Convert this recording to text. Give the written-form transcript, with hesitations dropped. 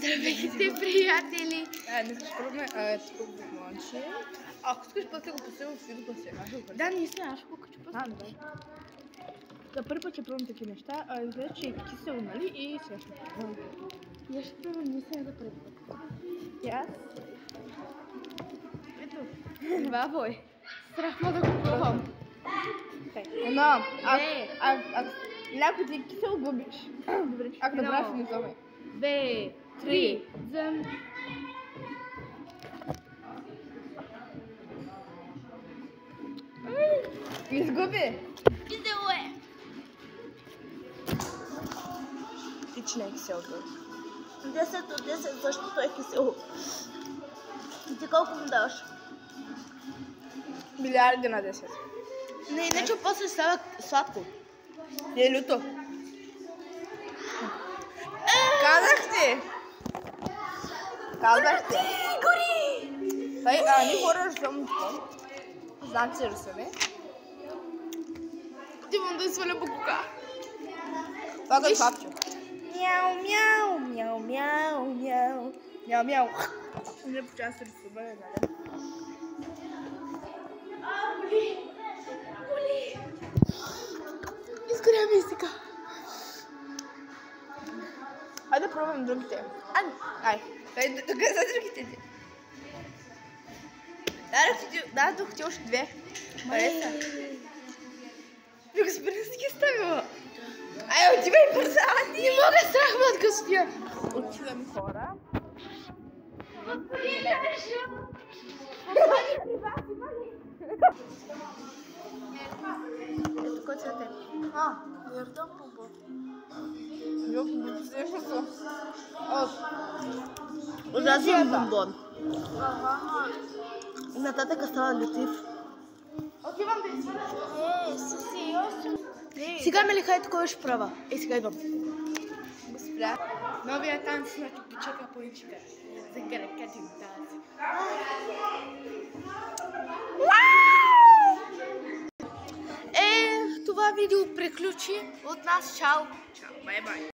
Здравейте, приятели! Не искаш пробваме тук бланче. Ако искаш път го поставим в видео пъсе. Да, наистина, аз ще го качу пъс. Добре. За първи път ще пробвам такива неща. Изглежда, че е кисело, нали? И сега ще пробвам. Я ще пробвам наистина за първи път. И аз? Ето, бабо е. Страх ма да го пробвам. Едно, ако някой ти е кисело, губиш. Добре, ако направиш не зоме. 2, 3, зъм. Изгуби! Кисело е! Ти че не е киселото. 10 от 10, защото е кисело. И ти колко му даваш? Милиарди на 10. Не, иначе после става сладко. Не е люто. Казах ти! Казах ти! Гори! Ние хора рисуваме това. Знам, че рисуваме. Ти мога да сваля букука. Това е папчо. Мяу, мяу, мяу, мяу, мяу. Мяу, мяу. Не по част рисуваме, нали? Изгоря ми сега. Хайде да пробвам другите. Ай. Тук са другите ти. Дадох ти още две. Хареса. Господарски ставила. Ай, отивай бързо. Не мога, страх ме от къстия. Отивам хора. Ето кой цвете? Ярдан пупа. Yok, bu sefer Ужасен бомбон. Нататък става летив. Отивам да извадя. Сега ме ли хайде кой ще права? Сега идвам. Госпожа, новия танц на Чупичека Пончика. За гръкатин танц. Това видео приключи от нас. Чао! Чао, бай-бай.